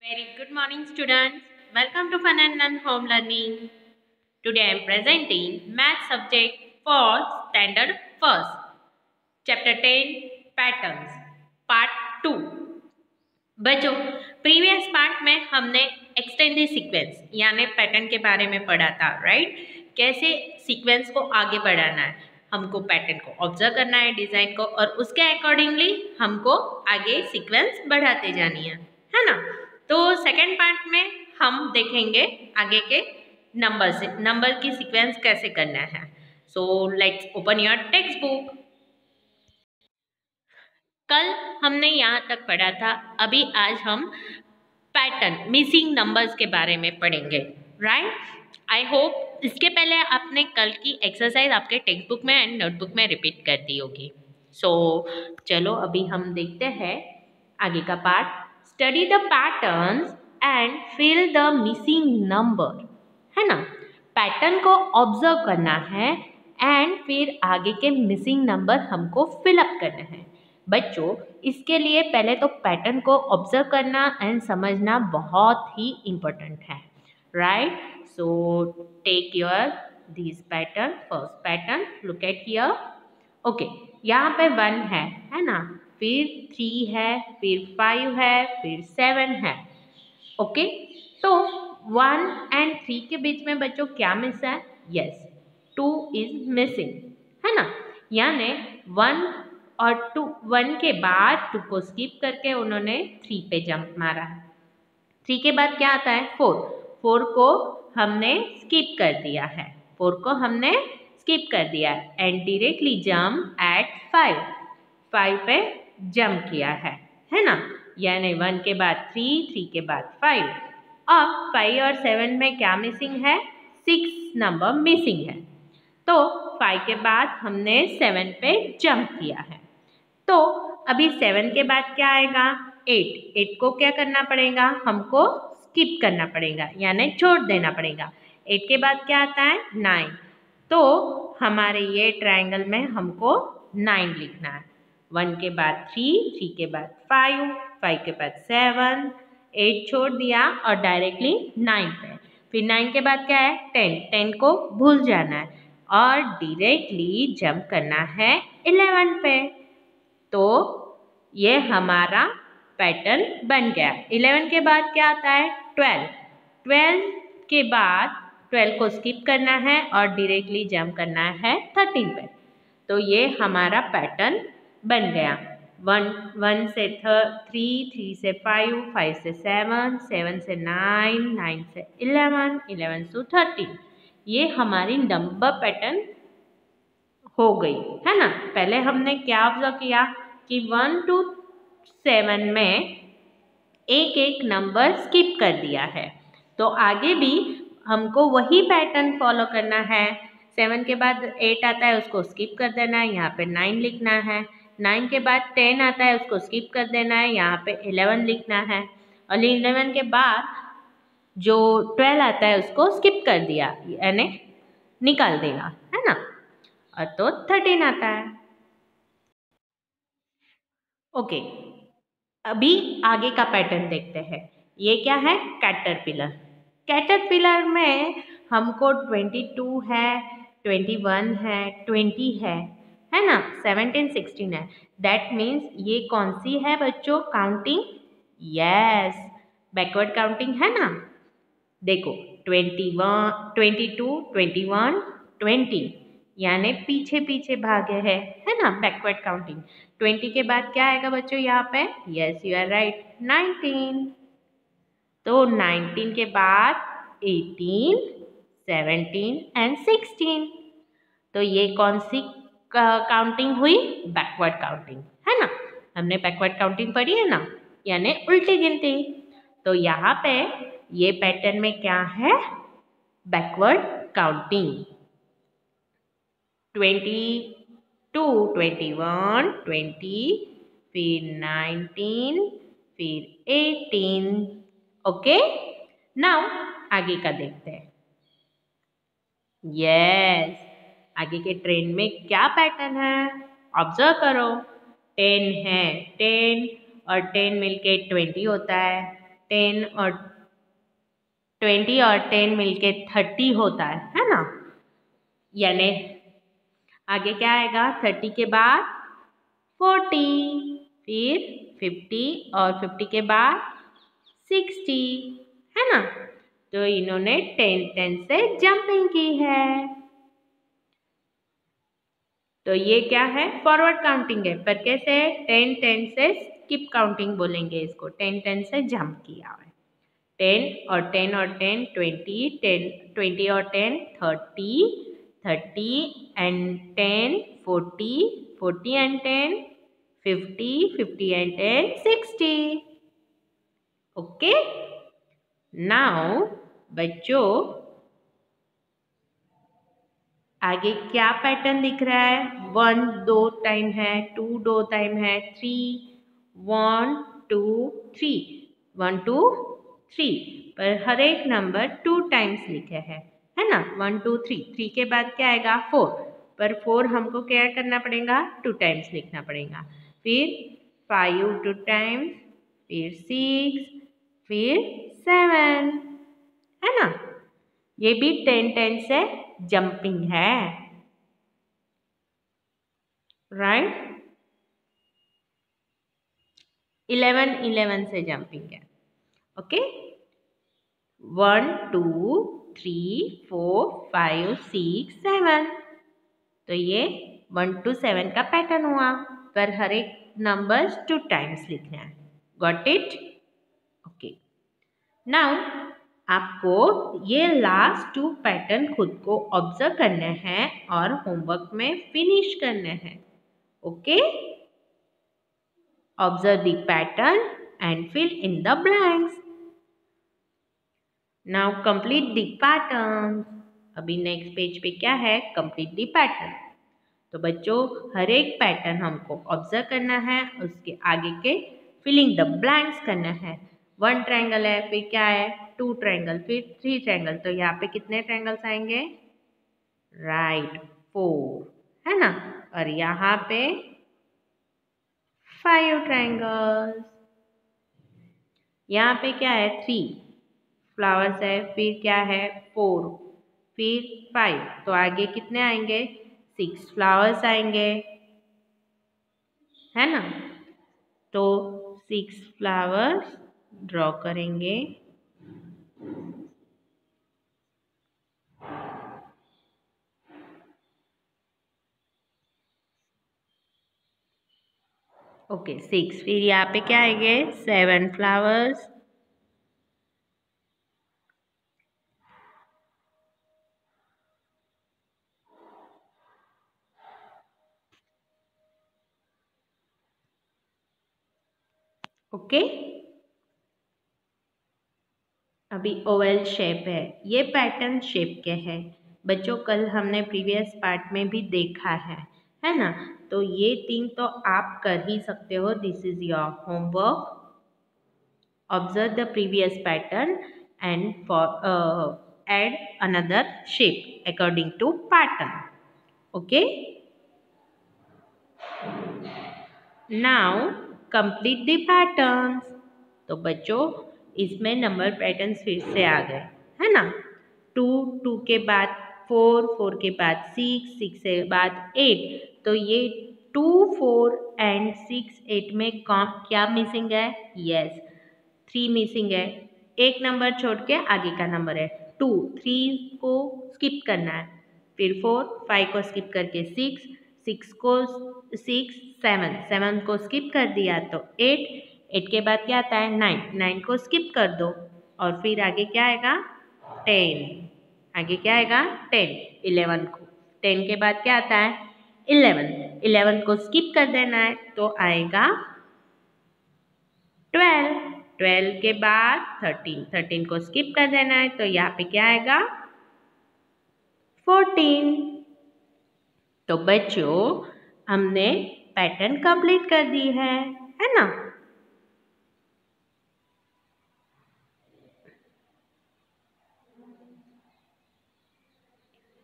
Very good morning, students. Welcome to Fun and Learn Home Learning. Today I am presenting Math subject for Standard First, Chapter 10 Patterns, Part 2. बच्चों, previous part में हमने extended sequence यानी pattern के बारे में पढ़ा था, right? कैसे सीक्वेंस को आगे बढ़ाना है, हमको पैटर्न को ऑब्जर्व करना है, डिजाइन को, और उसके अकॉर्डिंगली हमको आगे सीक्वेंस बढ़ाते जानी है ना? तो सेकेंड पार्ट में हम देखेंगे आगे के नंबर की सीक्वेंस कैसे करना है. So let's open your text book. कल हमने यहाँ तक पढ़ा था. अभी आज हम पैटर्न मिसिंग नंबर्स के बारे में पढ़ेंगे, राइट? आई होप इसके पहले आपने कल की एक्सरसाइज आपके टेक्स्ट बुक में एंड नोटबुक में रिपीट कर दी होगी. सो चलो अभी हम देखते हैं आगे का part. Study the patterns and fill the missing number, है ना? पैटर्न को ऑब्जर्व करना है एंड फिर आगे के मिसिंग नंबर हमको फिलअप करना है. बच्चों, इसके लिए पहले तो पैटर्न को ऑब्जर्व करना एंड समझना बहुत ही इम्पोर्टेंट है, right? So take your this pattern. First pattern, look at here. Okay, यहाँ पे 1 है ना? फिर 3 है, फिर 5 है, फिर 7 है. ओके, तो 1 एंड 3 के बीच में बच्चों क्या मिस है? यस, 2 इज मिसिंग, है ना? यानी 1 और 1 के बाद 2 को स्किप करके उन्होंने 3 पे जंप मारा है. 3 के बाद क्या आता है? 4 को हमने स्किप कर दिया है. 4 को हमने स्किप कर दिया एंड डायरेक्टली जंप एट 5 पे जंप किया है ना? यानी 1 के बाद 3 के बाद 5. अब 5 और 7 में क्या मिसिंग है? 6 नंबर मिसिंग है. तो 5 के बाद हमने 7 पे जंप किया है. तो अभी 7 के बाद क्या आएगा? 8 को क्या करना पड़ेगा? हमको स्किप करना पड़ेगा, यानी छोड़ देना पड़ेगा. 8 के बाद क्या आता है? 9. तो हमारे ये ट्रायंगल में हमको 9 लिखना है. 1 के बाद 3 के बाद 5 के बाद 7, 8 छोड़ दिया और डायरेक्टली 9 पे. फिर 9 के बाद क्या है? 10 को भूल जाना है और डायरेक्टली जंप करना है 11 पे. तो ये हमारा पैटर्न बन गया. 11 के बाद क्या आता है? 12 के बाद 12 को स्किप करना है और डायरेक्टली जंप करना है 13 पे. तो ये हमारा पैटर्न बन गया. 1 से 3 से 5 से 7 से 9 से 11 से 13. ये हमारी नंबर पैटर्न हो गई, है ना? पहले हमने क्या ऑब्जर्व किया कि 1 to 7 में एक नंबर स्किप कर दिया है. तो आगे भी हमको वही पैटर्न फॉलो करना है. 7 के बाद 8 आता है, उसको स्किप कर देना है, यहाँ पे 9 लिखना है. 9 के बाद 10 आता है, उसको स्किप कर देना है, यहाँ पे 11 लिखना है. और 11 के बाद जो 12 आता है उसको स्किप कर दिया, यानी निकाल देगा, है ना? और तो 13 आता है. ओके, अभी आगे का पैटर्न देखते हैं. ये क्या है? कैटरपिलर. कैटरपिलर में हमको 22 है, 21 है, 20 है ना? 17, 16 है. दैट मीन्स ये कौन सी है बच्चों? काउंटिंग. यस, बैकवर्ड काउंटिंग है ना? देखो 21, 22, 21, 20, यानी पीछे भागे है ना? Backward counting. 20 के बाद क्या आएगा बच्चों यहाँ पे? Yes, you are right, 19. तो 19 के बाद 18, 17 एंड 16. तो ये कौन सी काउंटिंग हुई? बैकवर्ड काउंटिंग, है ना? हमने बैकवर्ड काउंटिंग पढ़ी है ना, यानी उल्टी गिनती. तो यहाँ पे ये पैटर्न में क्या है? Backward counting. 22, 21, 20, फिर 19, फिर 18. ओके, नाउ आगे का देखते हैं. यस, आगे के ट्रेन में क्या पैटर्न है? ऑब्जर्व करो. 10 है, 10 और 10 मिलके 20 होता है. 10 और 20 और 10 मिलके 30 होता है ना। यानी आगे क्या आएगा, 30 के बाद 40, फिर 50 और 50 के बाद 60, है ना। तो इन्होंने 10 से जंपिंग की है। तो ये क्या है, फॉरवर्ड काउंटिंग है, पर कैसे 10 से स्किप काउंटिंग बोलेंगे इसको। 10 से जंप किया है। 10 और 10 और 10 20, 20 और 10 30, 30 and 10 40, 40 and 10 50, 50 and 10 60। Okay, now बच्चों आगे क्या पैटर्न दिख रहा है, 1 2 टाइम है, 2 2 टाइम है, 3 1 2 3 1 2 3, पर हर एक नंबर 2 टाइम्स लिखे हैं, है ना। 1 2 3, 3 के बाद क्या आएगा 4, पर 4 हमको क्या करना पड़ेगा, 2 टाइम्स लिखना पड़ेगा। फिर 5 2 टाइम्स, फिर 6, फिर 7, है ना। ये भी 10 से जंपिंग है, राइट। 11 से जंपिंग है। ओके, 1 2 3 4 5 6 7, तो ये 1 to 7 का पैटर्न हुआ, पर हर एक नंबर्स 2 टाइम्स लिखना है। Got it? ओके, नाउ आपको ये लास्ट 2 पैटर्न खुद को ऑब्जर्व करने हैं और होमवर्क में फिनिश करने हैं। Okay, observe the pattern and fill in the blanks. Now complete the pattern. अभी नेक्स्ट पेज पे क्या है, कंप्लीट द पैटर्न। तो बच्चों हर एक पैटर्न हमको ऑब्जर्व करना है, उसके आगे के फिलिंग द ब्लैंक्स करना है। 1 ट्रायंगल है, फिर क्या है 2 ट्रायंगल, फिर 3 ट्रायंगल, तो यहाँ पे कितने ट्रायंगल्स आएंगे, राइट 4, है ना। और यहाँ पे 5 ट्रायंगल्स। यहाँ पे क्या है 3 फ्लावर्स है, फिर क्या है 4, फिर 5, तो आगे कितने आएंगे 6 फ्लावर्स आएंगे, है ना। तो 6 फ्लावर्स ड्रॉ करेंगे। ओके 6, फिर यहाँ पे क्या आएंगे 7 फ्लावर्स, ओके। अभी ओवल शेप है, ये पैटर्न शेप के हैं बच्चों, कल हमने प्रीवियस पार्ट में भी देखा है ना। तो ये 3 तो आप कर ही सकते हो, this is your homework. Observe the previous pattern and add another shape according to pattern. Okay. Now complete the patterns. तो बच्चों इसमें नंबर पैटर्न्स फिर से आ गए, है ना। 2 2 के बाद 4 4 के बाद 6 6 के बाद 8, तो ये 2 4 and 6 8 में क्या मिसिंग है, यस 3 मिसिंग है। एक नंबर छोड़ के आगे का नंबर है 2, 3 को स्किप करना है, फिर 4 5 को स्किप करके 6 6 को 6 7 7 को स्किप कर दिया तो 8 8 के बाद क्या आता है 9 9 को स्किप कर दो, और फिर आगे क्या आएगा 10, आगे क्या आएगा 10 11 को, 10 के बाद क्या आता है 11 11 को स्किप कर देना है तो आएगा 12 12 के बाद 13 13 को स्किप कर देना है तो यहाँ पे क्या आएगा 14। तो बच्चों हमने पैटर्न कंप्लीट कर दी है ना।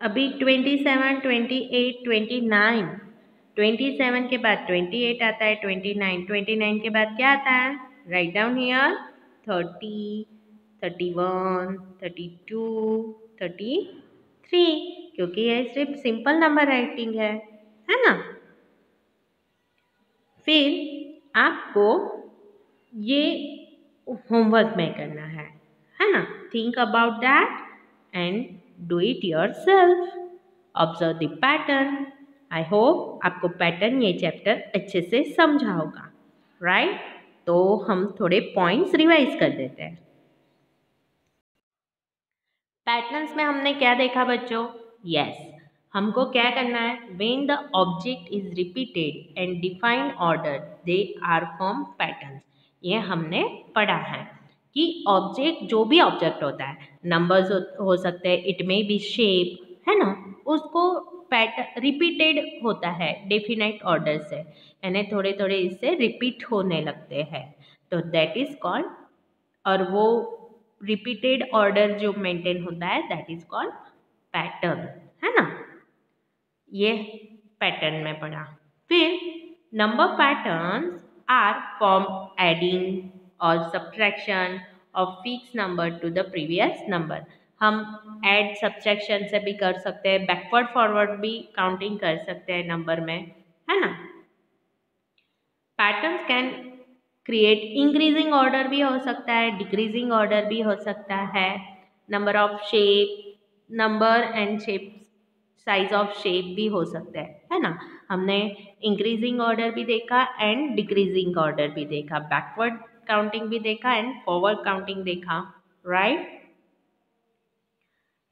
अभी 27 28 29, 27 के बाद 28 आता है, 29 29 के बाद क्या आता है, राइट डाउन हियर 30, 31, 32, 33, क्योंकि ये सिर्फ सिंपल नंबर राइटिंग है ना। फिर आपको ये होमवर्क में करना है ना। Think about that and do it yourself. Observe the pattern. I hope आपको पैटर्न ये चैप्टर अच्छे से समझा होगा, राइट। तो हम थोड़े पॉइंट्स रिवाइज कर देते हैं। पैटर्न्स में हमने क्या देखा बच्चों? यस, हमको क्या करना है? When the object is repeated and defined order they are form patterns. ये हमने पढ़ा है कि ऑब्जेक्ट, जो भी ऑब्जेक्ट होता है, नंबर्स हो सकते हैं, इट मे बी शेप, है ना, उसको पैटर्न रिपीटेड होता है डेफिनेट ऑर्डर से, यानी थोड़े थोड़े इससे रिपीट होने लगते हैं, तो दैट इज कॉल्ड, और वो रिपीटेड ऑर्डर जो मेंटेन होता है दैट इज कॉल्ड पैटर्न, है ना। ये पैटर्न में पढ़ा। फिर number patterns are form adding और subtraction of fix number to the previous number. हम ऐड सब्ट्रैक्शन से भी कर सकते हैं, बैकवर्ड फॉरवर्ड भी काउंटिंग कर सकते हैं नंबर में, है ना। Patterns can create increasing order भी हो सकता है, डिक्रीजिंग ऑर्डर भी हो सकता है। Number of shape, number and shape, size of shape भी हो सकता है ना। हमने इंक्रीजिंग ऑर्डर भी देखा एंड डिक्रीजिंग ऑर्डर भी देखा, बैकवर्ड काउंटिंग भी देखा एंड फॉरवर्ड काउंटिंग देखा, right.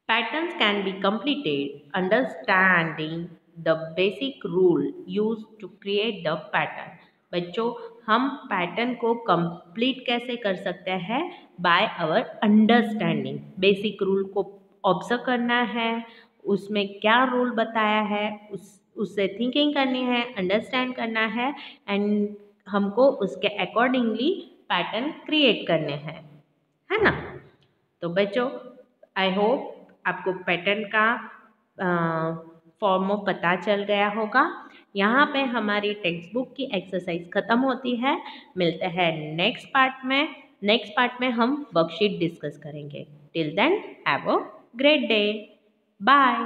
Patterns can be completed understanding the basic rule used to create the pattern. बच्चों, हम पैटर्न को कंप्लीट कैसे कर सकते हैं? By our understanding. Basic rule को ऑब्जर्व करना है, उसमें क्या रूल बताया है उससे थिंकिंग करनी है, अंडरस्टैंड करना है एंड हमको उसके अकॉर्डिंगली पैटर्न क्रिएट करने हैं, है ना। तो बच्चों, आई होप आपको पैटर्न का फॉर्म पता चल गया होगा। यहाँ पे हमारी टेक्स्ट बुक की एक्सरसाइज ख़त्म होती है। मिलते हैं नेक्स्ट पार्ट में। नेक्स्ट पार्ट में हम वर्कशीट डिस्कस करेंगे। Till then have a great day. Bye.